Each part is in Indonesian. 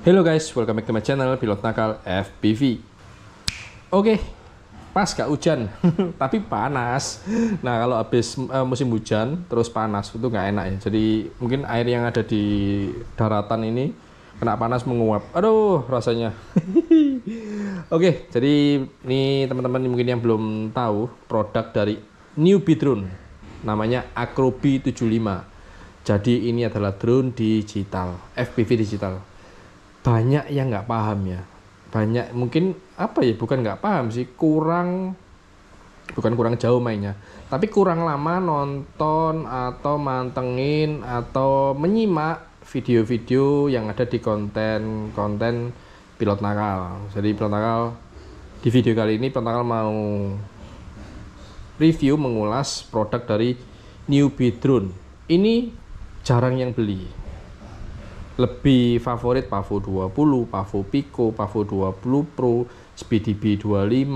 Hello guys, welcome back to my channel Pilot Nakal FPV. Oke, pas gak hujan, tapi panas. Nah kalau habis musim hujan terus panas itu nggak enak ya. Jadi mungkin air yang ada di daratan ini kena panas menguap. Aduh rasanya. Oke, jadi ini teman-teman mungkin yang belum tahu produk dari Newbie Drone, namanya Acrobi 75. Jadi ini adalah drone digital, FPV digital. Banyak yang nggak paham ya, banyak mungkin apa ya, bukan nggak paham sih, bukan kurang jauh mainnya, tapi kurang lama nonton atau mantengin atau menyimak video-video yang ada di konten Pilot Nakal. Jadi Pilot Nakal di video kali ini Pilot Nakal mau review mengulas produk dari Newbie Drone. Ini jarang yang beli. Lebih favorit Pavo 20, Pavo Pico, Pavo 20 Pro, Speedy B25,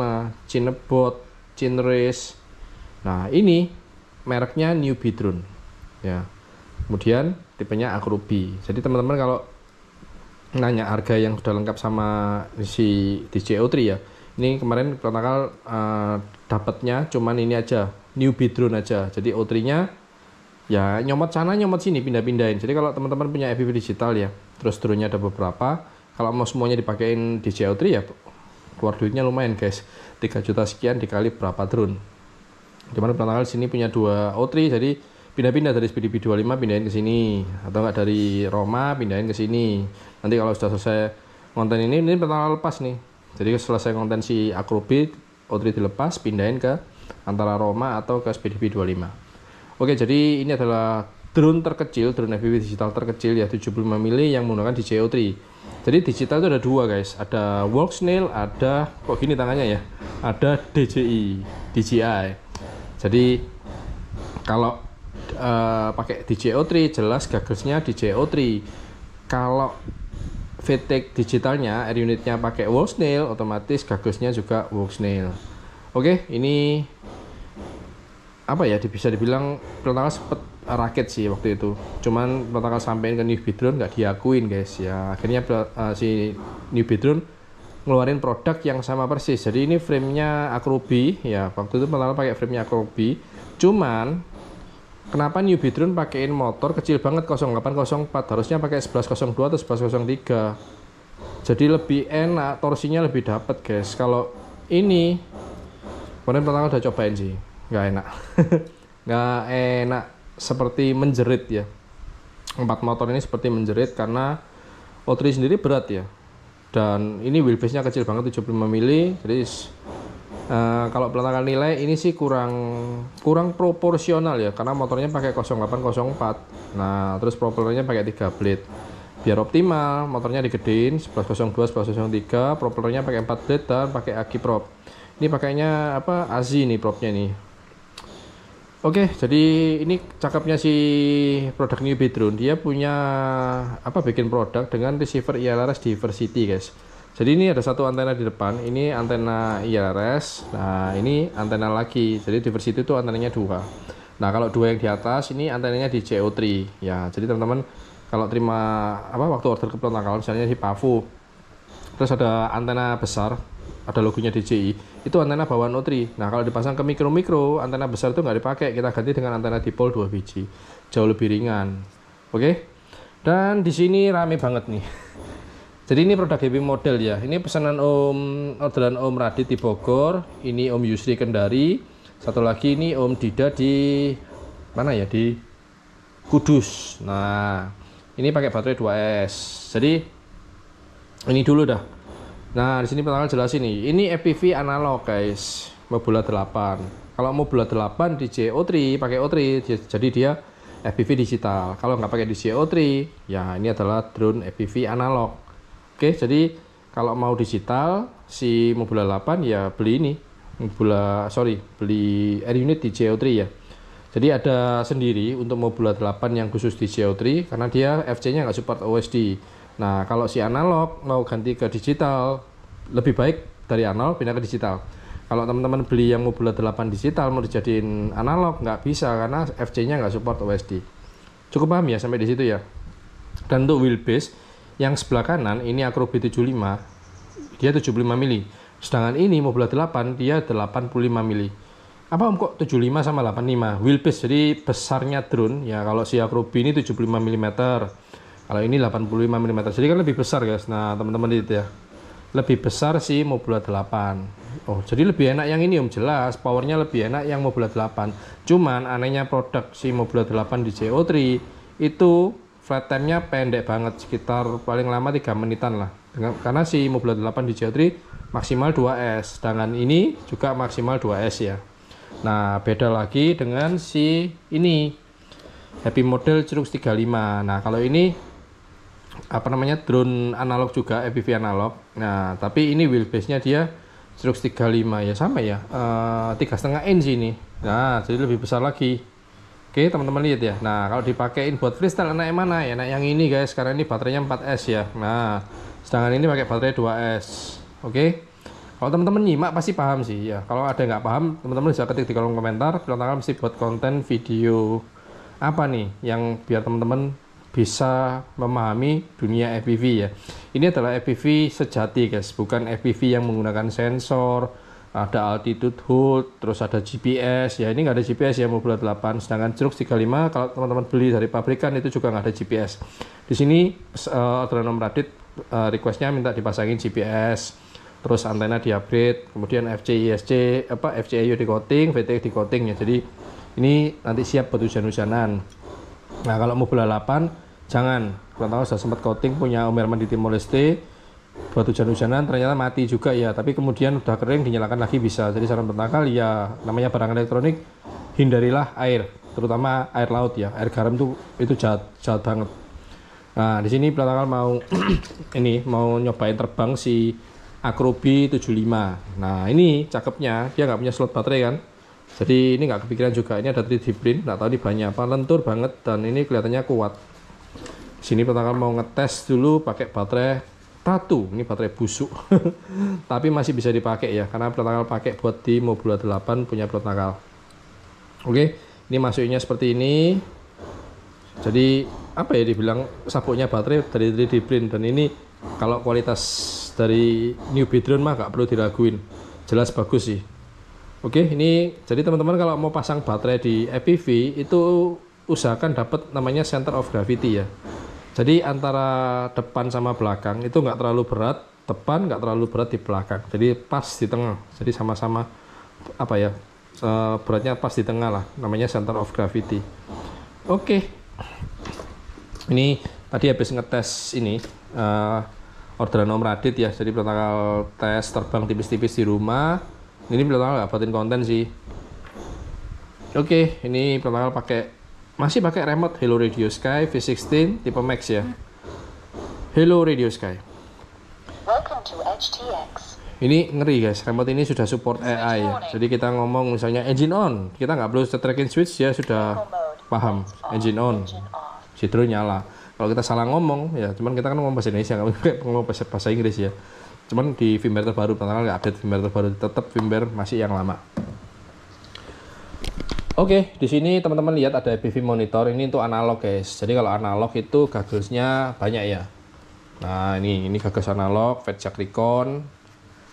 Cinebot, Cinerace. Nah, ini mereknya Newbie Drone. Ya. Kemudian tipenya Acrobi. Jadi teman-teman kalau nanya harga yang sudah lengkap sama si DJI-O3 ya. Ini kemarin Nakal dapatnya cuman ini aja, Newbie Drone aja. Jadi O3-nya ya nyomot sana nyomot sini, pindah-pindahin. Jadi kalau teman-teman punya FPV digital ya, terus drone-nya ada beberapa, kalau mau semuanya dipakein di DJI-O3 ya keluar duitnya lumayan guys, 3 juta sekian dikali berapa drone. Cuman Nakal sini punya 2 O3, jadi pindah-pindah dari Speedy B25 pindahin ke sini, atau enggak dari Roma pindahin ke sini. Nanti kalau sudah selesai konten ini Nakal lepas nih. Jadi selesai konten si Acrobi, O3 dilepas, pindahin ke antara Roma atau ke Speedy B25. Oke, jadi ini adalah drone terkecil, drone FPV digital terkecil ya, 75 mili yang menggunakan DJI-O3. Jadi digital itu ada dua guys, ada Walksnail, ada kok gini tangannya ya, ada DJI. Jadi kalau pakai DJI-O3 jelas gaggesnya DJI-O3. Kalau VTEC digitalnya, air unitnya pakai Walksnail, otomatis gaggesnya juga Walksnail. Oke, ini apa ya, bisa dibilang Nakal sempet raket sih waktu itu, cuman Nakal sampein ke Newbie Drone nggak diakuin guys ya. Akhirnya si Newbie Drone ngeluarin produk yang sama persis. Jadi ini framenya Acrobi ya, waktu itu Nakal pakai framenya Acrobi, cuman kenapa Newbie Drone pakein motor kecil banget 0804, harusnya pakai 1102 atau 1103, jadi lebih enak, torsinya lebih dapat guys. Kalau ini kemarin Nakal udah cobain sih, nggak enak. Nggak enak, seperti menjerit ya. 4 motor ini seperti menjerit karena O3 sendiri berat ya, dan ini wheelbase nya kecil banget, 75 mili. Jadi kalau Nakal nilai ini sih kurang proporsional ya, karena motornya pakai 0804. Nah terus propellernya pakai 3 blade. Biar optimal motornya digedein 1102 1103, propellernya pakai 4 blade dan pakai aki prop. Ini pakainya apa, AZI nih propnya nih. Oke, jadi ini cakepnya si produk Newbie Drone. Dia punya bikin produk dengan receiver ILRS Diversity guys. Jadi ini ada satu antena di depan, ini antena ILRS. Nah ini antena lagi, jadi Diversity itu antenanya 2. Nah kalau 2 yang di atas ini antenanya di DJI-O3 ya. Jadi teman-teman kalau terima waktu order ke Nakal misalnya di Pavo, terus ada antena besar, ada logonya DJI, itu antena bawaan O3. Nah kalau dipasang ke mikro, antena besar itu nggak dipakai, kita ganti dengan antena dipol 2 biji, jauh lebih ringan. Oke, dan di sini rame banget nih. Jadi ini produk heavy model ya. Ini pesanan orderan Om Radit di Bogor, ini Om Yusri Kendari, satu lagi ini Om Dida di mana ya, di Kudus. Nah ini pakai baterai 2S. Jadi ini dulu dah. Nah, di sini Nakal jelasin nih. Ini FPV analog, guys. Mobula 8. Kalau Mobula 8 DJI-O3 pakai O3, jadi dia FPV digital. Kalau nggak pakai DJI-O3, ya ini adalah drone FPV analog. Oke, jadi kalau mau digital si Mobula 8 ya beli ini. Beli air unit DJI-O3 ya. Jadi ada sendiri untuk Mobula 8 yang khusus DJI-O3 karena dia FC-nya nggak support OSD. Nah kalau si analog mau ganti ke digital, lebih baik dari analog pindah ke digital. Kalau teman-teman beli yang Mobula 8 digital mau dijadiin analog nggak bisa karena FC-nya nggak support OSD. Cukup paham ya sampai di situ ya. Dan untuk wheelbase Yang sebelah kanan ini Acrobi 75, dia 75 mili. Sedangkan ini Mobula 8 dia 85 mili. Apa Om kok 75 sama 85? Wheelbase, jadi besarnya drone ya. Kalau si Acrobi ini 75 mm. Kalau ini 85 mm. Jadi kan lebih besar guys. Nah, teman-teman lihat ya. Lebih besar si Mobula 8. Oh, jadi lebih enak yang ini Om, jelas. Powernya lebih enak yang Mobula 8. Cuman anehnya produk si Mobula 8 di CO3 itu flight time-nya pendek banget, sekitar paling lama 3 menitan lah. Karena si Mobula 8 di CO3 maksimal 2S, sedangkan ini juga maksimal 2S ya. Nah, beda lagi dengan si ini Happy Model Cirrus 35. Nah, kalau ini apa namanya, drone analog juga, FPV analog. Nah, tapi ini wheelbase-nya dia Cirrus 35 ya, sama ya, 3,5 inch ini. Nah, jadi lebih besar lagi. Oke, teman-teman lihat ya. Nah, kalau dipakein buat freestyle enak yang mana? Enak yang ini guys, karena ini baterainya 4S ya. Nah, sedangkan ini pakai baterai 2S. Oke. Kalau teman-teman nyimak pasti paham sih ya. Kalau ada yang nggak paham, teman-teman bisa ketik di kolom komentar. Kita mesti buat konten video apa nih yang biar teman-teman bisa memahami dunia FPV ya. Ini adalah FPV sejati guys, bukan FPV yang menggunakan sensor, ada altitude hold, terus ada GPS ya. Ini nggak ada GPS ya Mobula 8. Sedangkan Cirrus 35 kalau teman-teman beli dari pabrikan itu juga nggak ada GPS. Di sini Ordrano Radit requestnya minta dipasangin GPS, terus antena di upgrade, kemudian FCISC FCIU di coating, VTX di coating ya. Jadi ini nanti siap buat hujan-hujanan. Nah, kalau Mobula 8 jangan, kalau sudah sempat coating punya Om Herman di Timor Leste, buat hujan-hujanan ternyata mati juga ya, tapi kemudian udah kering dinyalakan lagi bisa. Jadi saran pertama ya, namanya barang elektronik hindarilah air, terutama air laut ya. Air garam tuh itu jahat banget. Nah, di sini pertama mau ini mau nyobain terbang si Acrobi 75. Nah, ini cakepnya dia nggak punya slot baterai kan. Jadi ini nggak kepikiran juga, ini ada 3D print, nggak tahu di banyak apa, lentur banget dan ini kelihatannya kuat. Sini pertama mau ngetes dulu pakai baterai Tatu, ini baterai busuk tapi masih bisa dipakai ya, karena protokol pakai buat di Mobula 8 punya protokol. Oke, ini masuknya seperti ini. Jadi apa ya, dibilang sabuknya baterai dari 3D print, dan ini kalau kualitas dari Newbie Drone mah gak perlu diraguin, jelas bagus sih. Oke, ini jadi teman-teman kalau mau pasang baterai di FPV itu usahakan dapat namanya center of gravity ya. Jadi antara depan sama belakang itu nggak terlalu berat, depan nggak terlalu berat di belakang. Jadi pas di tengah. Jadi sama-sama apa ya, beratnya pas di tengah lah. Namanya center of gravity. Oke. Ini tadi habis ngetes ini Ordrano Radit ya. Jadi protokol tes terbang tipis-tipis di rumah. Ini protokol nggak buatin konten sih. Oke, ini protokol masih pakai remote Hello Radio Sky V16 tipe Max ya. Hello Radio Sky. Welcome to HTX. Ini ngeri guys, remote ini sudah support AI ya. Jadi kita ngomong misalnya engine on, kita nggak perlu tracking switch ya, sudah paham engine on, si drone nyala. Kalau kita salah ngomong ya, cuman kita kan ngomong bahasa Indonesia, nggak ngomong bahasa Inggris ya. Cuman di firmware terbaru, pertama nggak update firmware terbaru, tetap firmware masih yang lama. Oke, di sini teman-teman lihat ada FPV monitor, ini untuk analog guys. Jadi kalau analog itu gagelsnya banyak ya. Nah, ini gagas analog, Fetjack Recon.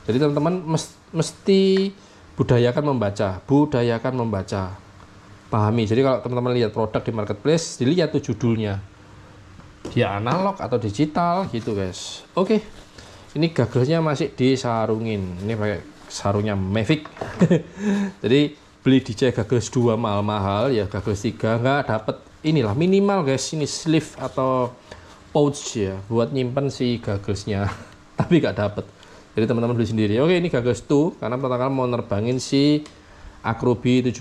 Jadi teman-teman mesti budayakan membaca. Pahami. Jadi kalau teman-teman lihat produk di marketplace, dilihat tuh judulnya. Dia analog atau digital gitu guys. Oke. Ini gagelsnya masih disarungin. Ini pakai sarungnya Mavic. Jadi beli DJI Gagels 2 mahal-mahal ya, Gagels 3 nggak dapet inilah minimal guys, ini sleeve atau pouch ya buat nyimpen si gagelsnya tapi nggak dapet, jadi teman-teman beli sendiri. Oke, ini Gagels 2 karena pertama kali mau nerbangin si Acrobi 75.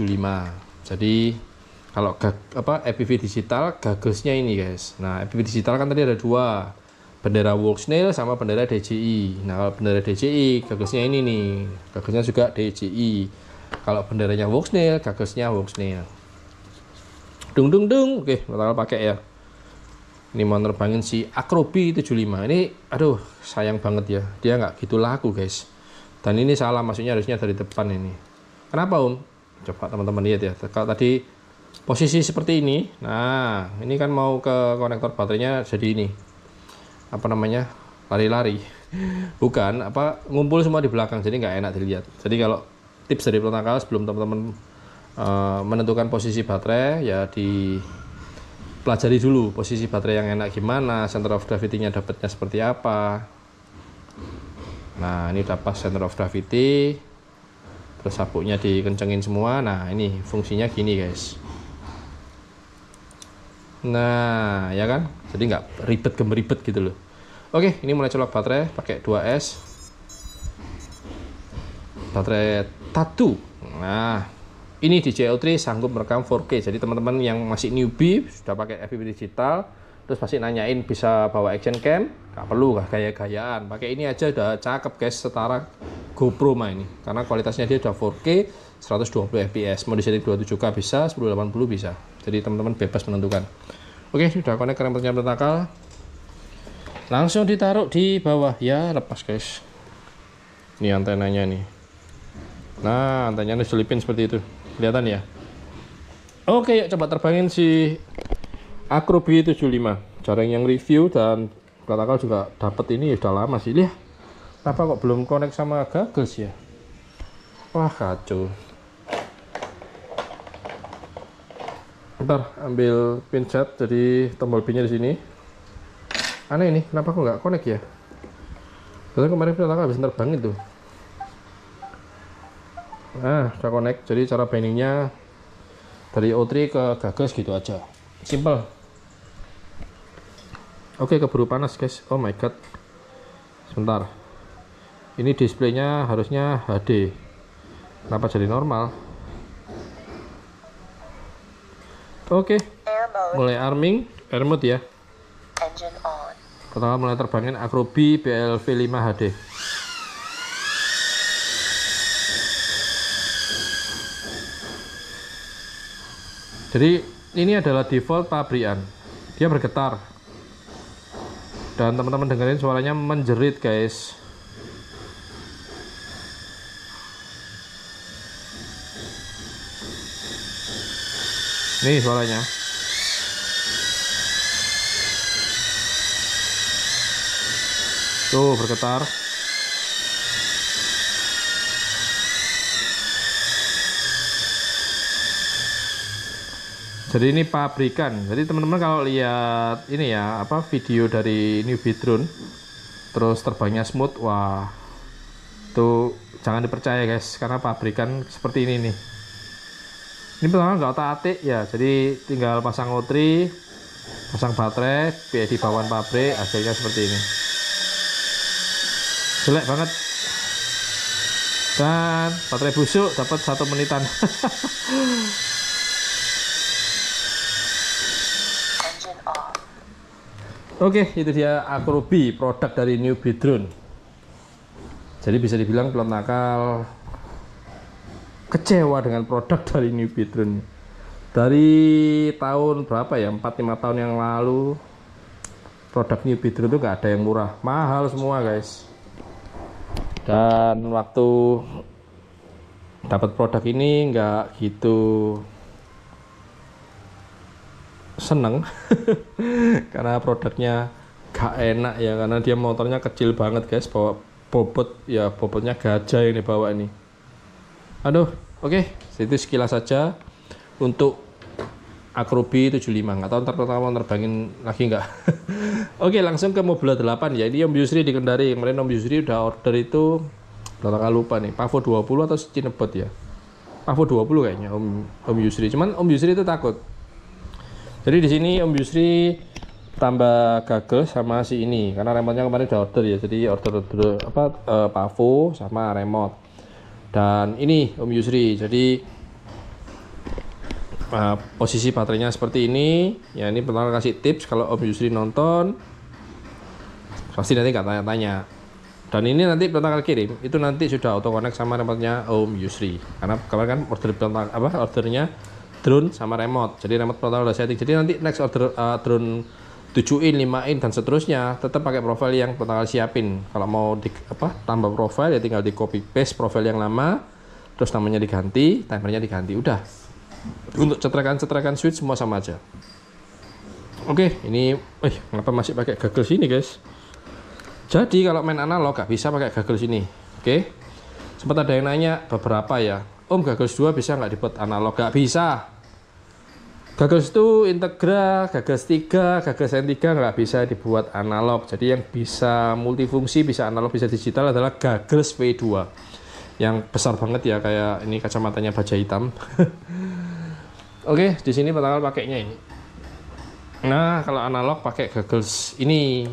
Jadi kalau FPV digital gagelsnya ini guys. Nah, FPV digital kan tadi ada dua, bendera Walksnail sama bendera DJI. Nah, kalau bendera DJI gagelsnya ini nih, gagelsnya juga DJI. Kalau benderanya Walksnail, gagelsnya Walksnail. Dung. Oke, bakal pakai ya. Ini mau nerbangin si Acrobi 75. Ini aduh, sayang banget ya. Dia nggak gitu laku, guys. Dan ini salah, maksudnya harusnya dari depan ini. Kenapa, Om? Coba teman-teman lihat ya. Kalau tadi posisi seperti ini. Nah, ini kan mau ke konektor baterainya jadi ini. apa namanya, lari-lari. Bukan, apa, ngumpul semua di belakang, jadi nggak enak dilihat. Jadi kalau tips dari Pronakal sebelum teman-teman menentukan posisi baterai, ya dipelajari dulu posisi baterai yang enak gimana, center of gravity-nya dapatnya seperti apa. Nah, ini udah pas center of gravity, terus sabuknya dikencengin semua. Nah, ini fungsinya gini guys. Nah, ya kan, jadi nggak ribet gitu loh. Oke, ini mulai colok baterai pakai 2S baterai Tatu. Nah, ini DJI-O3 sanggup merekam 4K. Jadi teman-teman yang masih newbie sudah pakai FPV digital, terus pasti nanyain bisa bawa action cam, nggak perlu gaya-gayaan. Pakai ini aja udah cakep guys, setara GoPro mah ini. Karena kualitasnya dia udah 4K, 120 fps. Mau disetting 27K bisa, 1080 bisa. Jadi teman-teman bebas menentukan. Oke, sudah connect ke remote-nya Pronakal. Langsung ditaruh di bawah, ya lepas guys. Ini antenanya nih. Nah, antenanya diselipin seperti itu. Kelihatan ya? Oke, yuk coba terbangin si Acrobi 75. Jarang yang review dan Pronakal juga dapat ini ya, sudah lama sih. Lihat. Kenapa kok belum connect sama goggles ya? Wah, kacau. Ntar ambil pinset, jadi tombol pinnya di sini. Aneh ini, kenapa kok nggak connect ya? Soalnya kemarin Pronakal habis terbang itu. Nah, udah connect. Jadi cara bindingnya dari O3 ke gagas gitu aja. Simple. Oke, keburu panas guys. Oh my god. Sebentar. Ini displaynya harusnya HD. Kenapa jadi normal? Oke. Mulai arming, air mode ya. Engine on. Pertama mulai terbangin Acrobi BLV5 HD. Jadi ini adalah default pabrikan. Dia bergetar. Dan teman-teman dengerin suaranya menjerit guys. Nih suaranya. Tuh bergetar. Jadi ini pabrikan. Jadi teman-teman kalau lihat ini ya, apa video dari newbie drone terus terbangnya smooth, wah. Tuh jangan dipercaya guys, karena pabrikan seperti ini nih. Ini pertama nggak otak-atik ya, jadi tinggal pasang O3, pasang baterai, di bawaan pabrik, hasilnya seperti ini. Jelek banget. Dan baterai busuk dapat 1 menitan. Oke, itu dia Acrobi, produk dari newbie drone. Jadi bisa dibilang Pronakal kecewa dengan produk dari newbie drone. Dari tahun berapa ya, 4-5 tahun yang lalu, produk newbie drone itu nggak ada yang murah, mahal semua guys. Dan waktu dapat produk ini nggak gitu seneng karena produknya gak enak ya, karena dia motornya kecil banget guys, bawa bobot ya, bobotnya gajah ini bawa ini. Aduh, oke, itu sekilas saja untuk Acrobi 75. Nggak tahu ntar pertama nerbangin lagi nggak. Oke, langsung ke Mobula 8 ya. Ini Om Yusri di Kendari. Kemarin Om Yusri udah order itu, udah lupa nih, Pavo 20 atau Cinebot ya. Pavo 20 kayaknya Om Yusri. Cuman Om Yusri itu takut. Jadi di sini Om Yusri tambah gagal sama si ini, karena remote-nya kemarin udah order ya. Jadi order apa Pavo sama remote. Dan ini Om Yusri, jadi posisi baterainya seperti ini ya. Ini pertama kasih tips, kalau Om Yusri nonton pasti nanti nggak tanya-tanya. Dan ini nanti pertama kirim itu nanti sudah auto connect sama remote-nya Om Yusri, karena kemarin kan ordernya drone sama remote. Jadi remote pertama udah setting, jadi nanti next order drone 7in, 5in dan seterusnya tetap pakai profile yang pertama siapin. Kalau mau tambah profile ya tinggal di copy paste profile yang lama, terus namanya diganti, timernya diganti, udah. Untuk cetrekan switch semua sama aja. Oke, ini kenapa masih pakai gagal sini guys? Jadi kalau main analog gak bisa pakai gagal sini. Oke. Sempat ada yang nanya beberapa ya, Om gagal 2 bisa nggak dibuat analog? Gak bisa. Gagal itu Integra, gagal 3, gagal N3 nggak bisa dibuat analog. Jadi yang bisa multifungsi, bisa analog, bisa digital adalah gagal V2. Yang besar banget ya, kayak ini kacamatanya baja hitam. Oke, di sini pertama pakainya ini. Nah, kalau analog pakai gagal ini.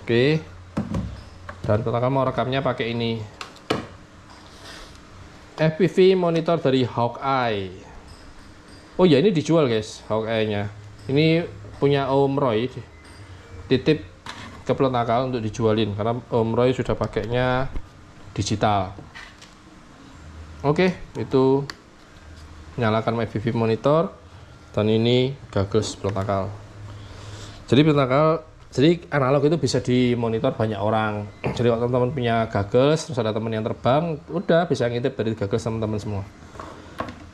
Oke. Dan pertama mau rekamnya pakai ini. FPV monitor dari Hawkeye. Oh ya, ini dijual guys, Hawkeye-nya. Ini punya Om Roy. Titip ke Plenakal untuk dijualin karena Om Roy sudah pakainya digital. Oke, itu nyalakan FPV monitor dan ini gagal Plenakal. Jadi analog itu bisa dimonitor banyak orang. Jadi kalau teman-teman punya gagas, terus ada teman yang terbang, udah bisa ngintip dari gagas teman-teman semua.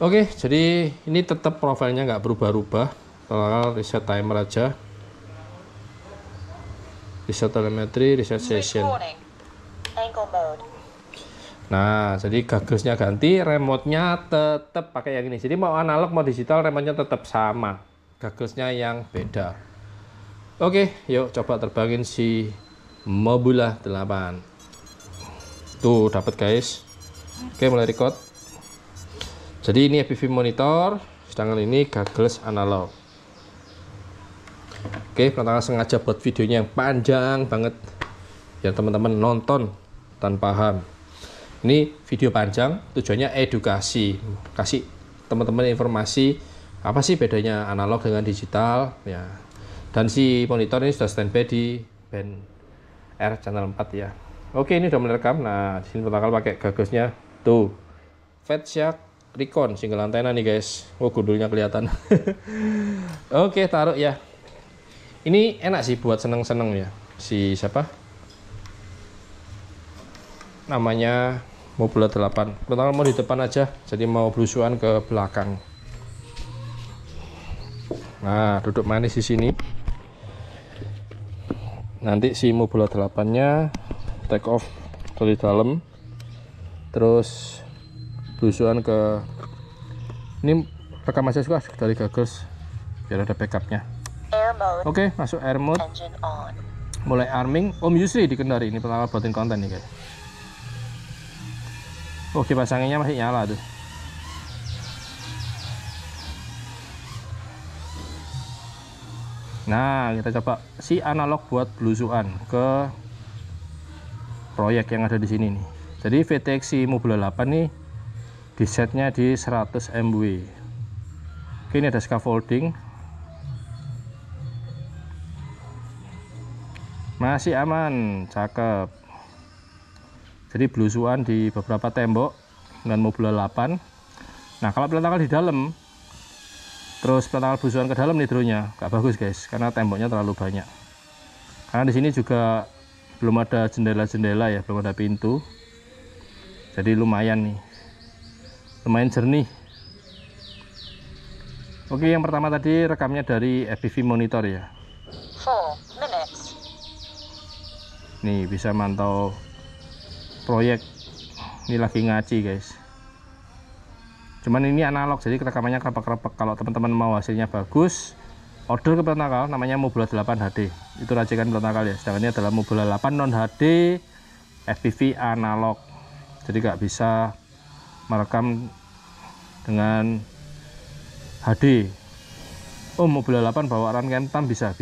Oke, jadi ini tetap profilnya nggak berubah-ubah. Kalau reset timer aja, reset telemetri, reset session. Nah, jadi gagasnya ganti, remote-nya tetap pakai yang ini. Jadi mau analog mau digital, remote-nya tetap sama. Gagasnya yang beda. Oke, yuk coba terbangin si Mobula 8. Tuh, dapat guys. Oke, mulai record. Jadi ini FPV monitor, sedangkan ini gagas analog. Oke, pertama sengaja buat videonya yang panjang banget. Ya teman-teman nonton dan paham. Ini video panjang, tujuannya edukasi. Kasih teman-teman informasi apa sih bedanya analog dengan digital, ya. Dan si monitor ini sudah standby di band R channel 4 ya. Oke, ini udah merekam. Nah, di sini pertama pakai gagasnya tuh. Fatshark Recon single antena nih guys. Oh, gundulnya kelihatan. Oke, taruh ya. Ini enak sih buat seneng-seneng ya. Si siapa? Namanya Mobula 8. Pertama mau di depan aja, jadi mau belusuan ke belakang. Nah, duduk manis di sini. Nanti si Mobula 8-nya take off dari dalam, terus belusuan ke ini rekam aja juga dari gagas biar ada backupnya. Oke, masuk air mode, mulai arming. Om Yusri dikendari. Ini pertama buatin konten nih guys. Oh, kipas anginnya masih nyala tuh. Nah, kita coba si analog buat belusuan ke proyek yang ada di sini nih. Jadi VTX si Mobula 8 nih di setnya di 100 MW. Oke, ini ada scaffolding. Masih aman, cakep. Jadi belusuan di beberapa tembok dengan Mobula 8. Nah, kalau peletakan di dalam, terus peletakan belusuan ke dalam nih drone-nya, gak bagus guys, karena temboknya terlalu banyak. Karena di sini juga belum ada jendela-jendela ya, belum ada pintu. Jadi lumayan nih, lumayan jernih. Oke, yang pertama tadi rekamnya dari FPV monitor ya. 4 minutes. Nih bisa mantau proyek. Ini lagi ngaci guys. Cuman ini analog, jadi rekamannya kerepek-kerepek. Kalau teman-teman mau hasilnya bagus, order ke Plenakal, namanya Mobula 8 HD. Itu racikan Plenakal ya. Sedangkan ini adalah Mobula 8 non HD FPV analog. Jadi nggak bisa merekam dengan HD. Oh, Mobula 8 bawa run cam bisa.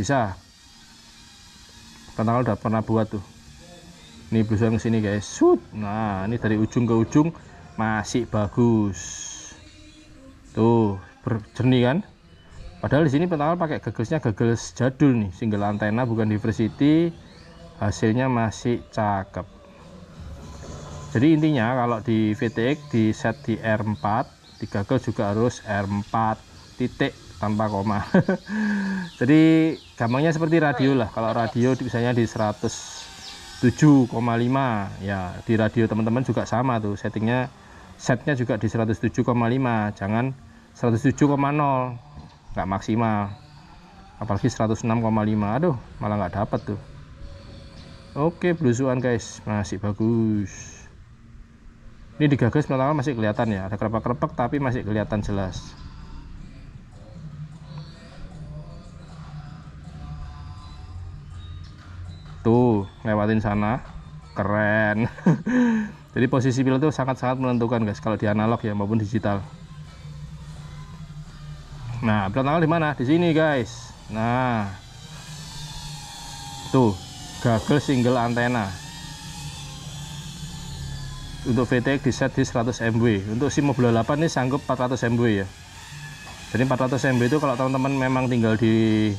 Plenakal udah pernah buat tuh. Ini belusuan ke sini guys. Shoot. Nah, ini dari ujung ke ujung masih bagus. Tuh, jernih kan? Padahal di sini pertama pakai gagasnya gagas jadul nih, single antena bukan diversity. Hasilnya masih cakep. Jadi intinya kalau di VTX di set di R4, di gagal juga harus R4 titik tanpa koma. Jadi gampangnya seperti radio lah. Kalau radio misalnya di 107,5 ya, di radio teman-teman juga sama tuh settingnya. Setnya juga di 107,5, jangan 107,0, nggak maksimal. Apalagi 106,5, aduh malah nggak dapat tuh. Oke, belusuan guys, masih bagus. Ini digagas pertama masih kelihatan ya, ada kerepak-kerepak tapi masih kelihatan jelas. Tuh, lewatin sana, keren. Jadi posisi pilot itu sangat-sangat menentukan guys, kalau di analog ya maupun digital. Nah, pilot tanggal di mana? Di sini guys. Nah, tuh, gagal single antena. Untuk VTX di set di 100 MW. Untuk si Mobil 8 ini sanggup 400 MW ya. Jadi 400 MW itu kalau teman-teman memang tinggal di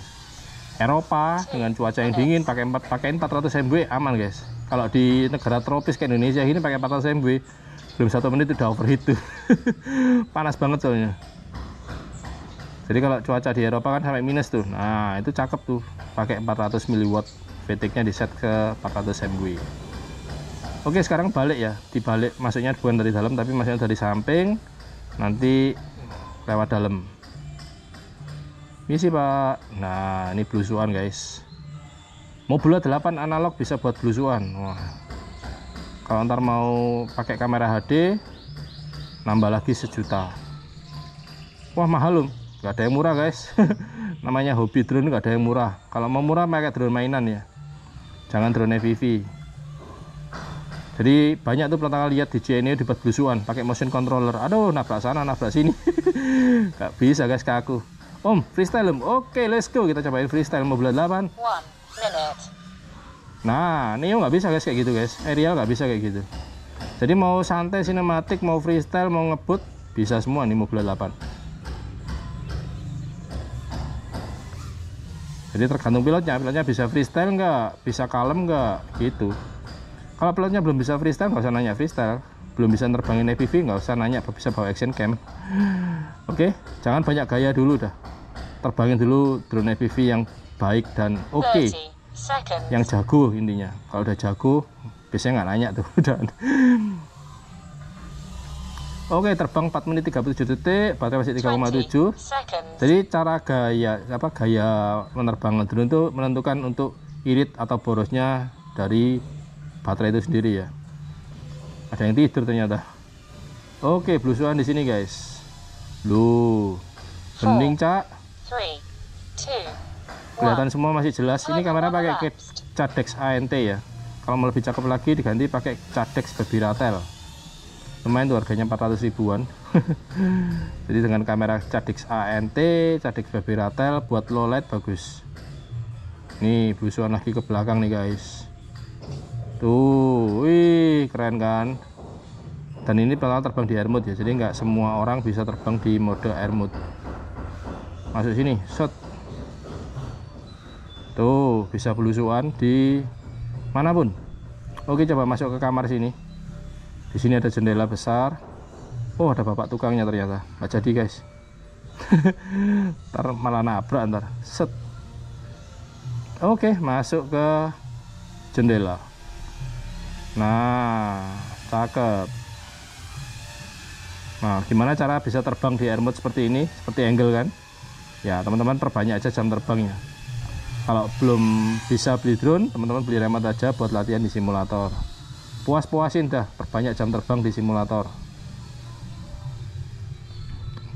Eropa dengan cuaca yang dingin pakai 400 MW aman guys. Kalau di negara tropis kayak Indonesia ini pakai 400 MW belum 1 menit udah overheat tuh. Panas banget soalnya. Jadi kalau cuaca di Eropa kan sampai minus tuh. Nah, itu cakep tuh. Pakai 400 mW VTX-nya di set ke 400 MW. Oke, sekarang balik ya, dibalik, masuknya bukan dari dalam tapi masuknya dari samping, nanti lewat dalam. Misi pak. Nah, ini belusuan guys. Mobil 8 analog bisa buat belusuan. Wah, kalau ntar mau pakai kamera HD nambah lagi 1 juta. Wah, mahal loh, nggak ada yang murah guys. Namanya hobi drone, nggak ada yang murah. Kalau mau murah pakai drone mainan ya, jangan drone FPV. Jadi banyak tuh pelatakan lihat di JNE dibuat belusuan pakai motion controller. Aduh, nabrak sana nabrak sini. Gak bisa guys ke aku. Om, freestyle om. Oke, let's go, kita cobain freestyle Mobil 8. 1 minute. Nah, Neo nggak bisa guys kayak gitu guys. Aerial nggak bisa kayak gitu. Jadi mau santai sinematik, mau freestyle, mau ngebut bisa semua nih Mobil 8. Jadi tergantung pilotnya bisa freestyle nggak, bisa kalem nggak gitu. Kalau pilotnya belum bisa freestyle, nggak usah nanya freestyle. Belum bisa nerbangin FPV, nggak usah nanya apa bisa bawa action cam. Oke, jangan banyak gaya dulu dah. Terbangin dulu drone FPV yang baik dan oke. 30 seconds. Yang jago intinya. Kalau udah jago, biasanya nggak nanya tuh. Oke, terbang 4 menit 37 detik, baterai masih 3,7. 20 seconds. Jadi cara gaya menerbang drone itu menentukan untuk irit atau borosnya dari baterai itu sendiri ya. Ada yang tidur ternyata. Oke, belusuan di sini guys. Lu bening cak. 3, 2, Kelihatan semua masih jelas. Ini kamera pakai Cadex ANT ya. Kalau mau lebih cakep lagi diganti pakai Cadex Baby Ratel. Lumayan tuh harganya 400 ribuan. Jadi dengan kamera Cadex ANT, Cadex Baby Ratel buat low light bagus. Nih belusuan lagi ke belakang nih guys. Tuh, wih keren kan. Dan ini bakal terbang di air mode ya, jadi nggak semua orang bisa terbang di mode air mode. Masuk sini, shot. Tuh, bisa belusuan di manapun. Oke, coba masuk ke kamar sini. Di sini ada jendela besar. Oh, ada bapak tukangnya ternyata. Nggak jadi guys. Ntar malah nabrak ntar. Set. Oke, masuk ke jendela. Nah, cakep. Nah, gimana cara bisa terbang di air mode seperti ini, seperti angle kan? Ya, teman-teman perbanyak aja jam terbangnya. Kalau belum bisa beli drone, teman-teman beli remote aja buat latihan di simulator. Puas-puasin dah, perbanyak jam terbang di simulator.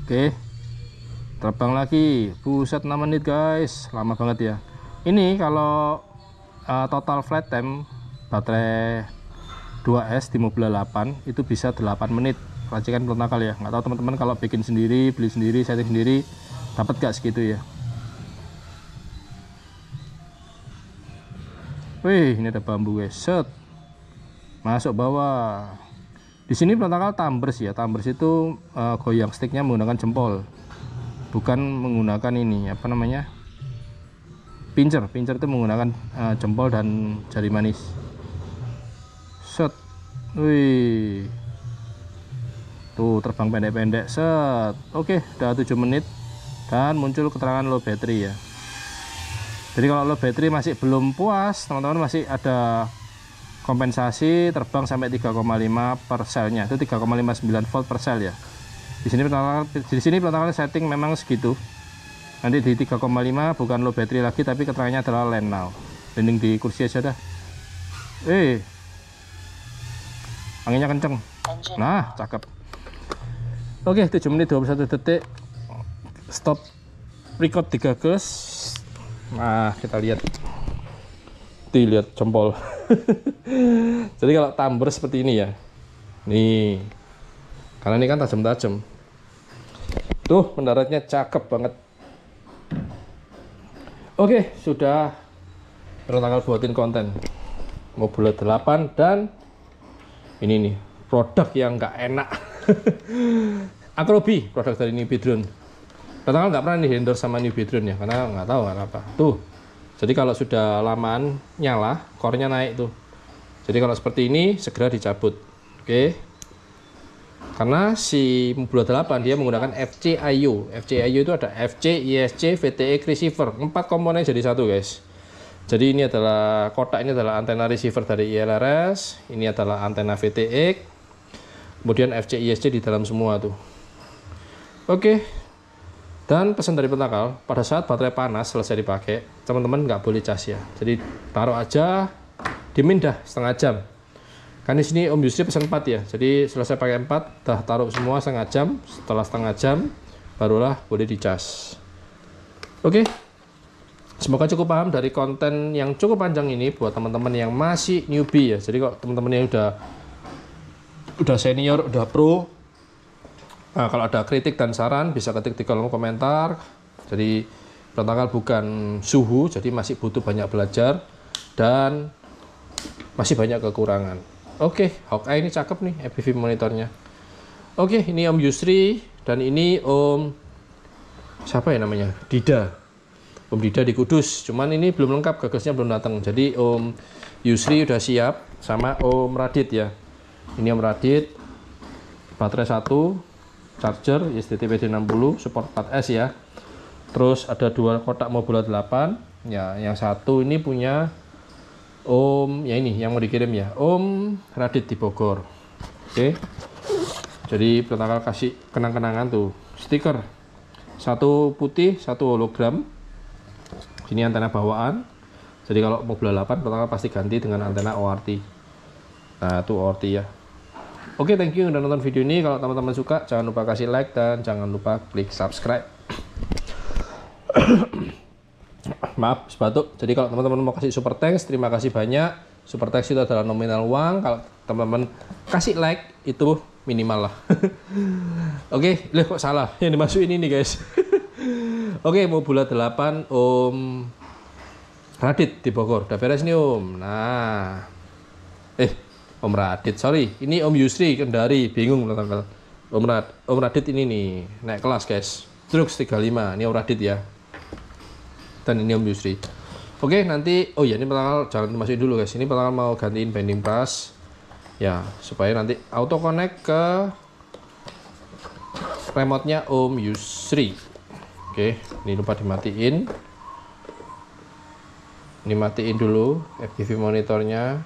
Oke, terbang lagi. Buset, 6 menit guys, lama banget ya. Ini kalau total flight time baterai 2S di Mobil 8 itu bisa 8 menit. Racikan belum nakal ya. Nggak tahu teman-teman kalau bikin sendiri, beli sendiri, setting sendiri dapat gak segitu ya. Wih, ini ada bambu guys. Set. Masuk bawah. Di sini belum nakal tumbers ya. Tumbers itu goyang sticknya menggunakan jempol. Bukan menggunakan ini, apa namanya? Pincer. Pincer itu menggunakan jempol dan jari manis. Set. Wih. Tuh terbang pendek-pendek. Set. Oke, udah 7 menit dan muncul keterangan low battery ya. Jadi kalau low battery masih belum puas, teman-teman masih ada kompensasi terbang sampai 3,5 per selnya. Itu 3,59 volt per sel ya. Di sini pelatakan setting memang segitu. Nanti di 3,5 bukan low battery lagi tapi keterangannya adalah land now. Landing di kursi aja dah. Anginnya kenceng. Engine. Nah, cakep. Oke, 7 menit 21 detik. Stop record digagas. Nah, kita lihat. Lihat jempol. Jadi kalau tumbler seperti ini ya. Nih. Karena ini kan tajam-tajam. Tuh, mendaratnya cakep banget. Oke, sudah tanggal buatin konten. Mau bulat 8 dan ini nih, produk yang nggak enak. Acrobi, produk dari New Drone. Tanggal nggak pernah nih endorse sama New Drone ya, karena nggak tahu apa. Tuh. Jadi kalau sudah lamaan nyala, core-nya naik tuh. Jadi kalau seperti ini segera dicabut. Oke. Karena si Bulat 8 dia menggunakan FCIO. FCIO itu ada FC, ISC, VTX, receiver. 4 komponen jadi satu, guys. Jadi ini adalah kotak, ini adalah antena receiver dari ILRS, ini adalah antena VTX. Kemudian FC, ISC di dalam semua tuh. Oke. Dan pesan dari Pentakal, pada saat baterai panas selesai dipakai, teman-teman nggak boleh cas ya. Jadi taruh aja, diemin dah setengah jam. Kan di sini Om Yusri pesan 4 ya. Jadi selesai pakai 4, dah taruh semua setengah jam. Setelah setengah jam, barulah boleh dicas. Oke. Semoga cukup paham dari konten yang cukup panjang ini buat teman-teman yang masih newbie ya. Jadi kalau teman-teman yang udah senior, udah pro, nah, kalau ada kritik dan saran bisa ketik di kolom komentar. Jadi Pentakal bukan suhu, jadi masih butuh banyak belajar dan masih banyak kekurangan. Oke, Hawkeye ini cakep nih FPV monitornya. Oke, ini Om Yusri dan ini Om siapa ya namanya? Dida. Om Dida di Kudus. Cuman ini belum lengkap, gagasnya belum datang. Jadi Om Yusri udah siap sama Om Radit ya. Ini Om Radit, baterai 1, charger ISDT PD60, support 4S ya. Terus ada 2 kotak Mobulat 8. Ya, yang satu ini punya Om, ya ini yang mau dikirim ya, Om Radit di Bogor. Oke. Jadi Pentakal kasih kenang-kenangan tuh, stiker. Satu putih, satu hologram. Ini antena bawaan. Jadi kalau Mobulat 8 Pentakal pasti ganti dengan antena ORT. Nah, itu ORT ya. Oke, thank you udah nonton video ini. Kalau teman-teman suka, jangan lupa kasih like dan jangan lupa klik subscribe. Maaf, sebatuk. Jadi kalau teman-teman mau kasih super thanks, terima kasih banyak. Super thanks itu adalah nominal uang. Kalau teman-teman kasih like, itu minimal lah. Oke, lihat kok salah. Yang dimasukin ini guys. Oke, mau bulat 8 Om Radit di Bogor. Udah beres nih Om. Nah, Om Radit, sorry. Ini Om Yusri Kendari, bingung tanggal. Om Radit ini nih, naik kelas guys. Trux 35, ini Om Radit ya. Dan ini Om Yusri. Oke, nanti oh ya ini Pentakal jangan dimasukin dulu guys. Ini Pentakal mau gantiin binding brush ya, supaya nanti auto connect ke remote-nya Om Yusri. Oke, ini lupa dimatiin. Ini matiin dulu FPV monitornya.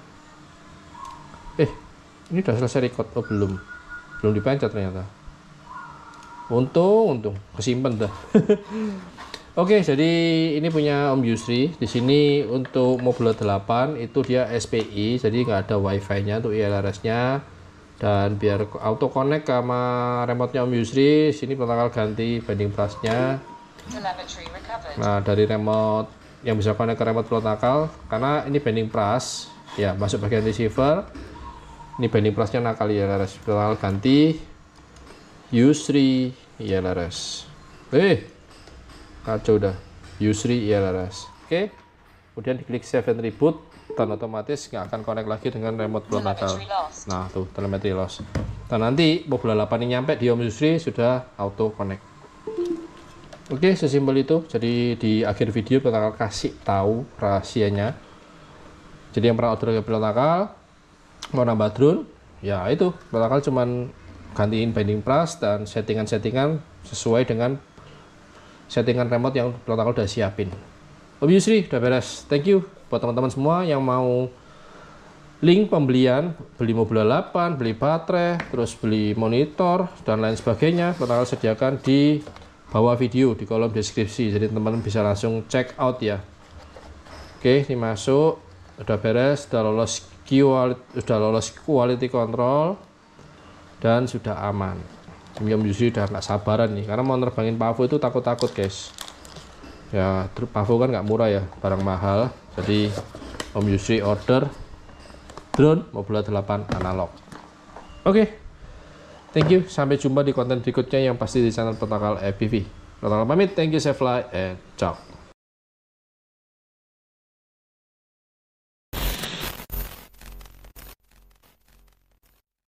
Ini udah selesai record. Oh, belum dipencet ternyata. Untung kesimpan dah. Oke, jadi ini punya Om Yusri. Di sini untuk Mobulat 8 itu dia SPI, jadi nggak ada WiFi-nya untuk ILRS-nya. Dan biar auto connect sama remote-nya Om Yusri, sini Pentakal ganti binding brush-nya. Nah, dari remote yang bisa connect ke remote Pentakal, karena ini binding brush, ya masuk bagian receiver. Ini binding brush-nya nakal ILRS. Pentakal ganti Yusri ILRS. Kacau dah, Yusri ILRS. Oke, kemudian diklik save and reboot dan otomatis nggak akan connect lagi dengan remote Pentakal. Nah tuh, telemetry loss. Dan nanti Mobulat 8 ini nyampe di Om Yusri sudah auto connect. Oke, sesimpel itu. Jadi di akhir video Pentakal kasih tahu rahasianya. Jadi yang pernah order ke Pentakal mau nambah drone, ya itu Pentakal cuman gantiin binding brush dan settingan-settingan sesuai dengan settingan remote yang Pentakal udah siapin. Om Yusri udah beres. Thank you buat teman-teman semua yang mau link pembelian, beli Mobulat 8, beli baterai, terus beli monitor dan lain sebagainya. Pentakal sediakan di bawah video di kolom deskripsi. Jadi teman-teman bisa langsung check out ya. Oke, ini masuk. udah beres, sudah lolos quality control dan sudah aman. Om Yusri udah nggak sabaran nih karena mau nerbangin Pavo itu takut-takut guys. Ya, Pavo kan nggak murah ya, barang mahal. Jadi Om Yusri order drone Mobula 8 analog. Oke, thank you. Sampai jumpa di konten berikutnya yang pasti di channel Protokol FPV. Protokol pamit, thank you, safe flight, and ciao.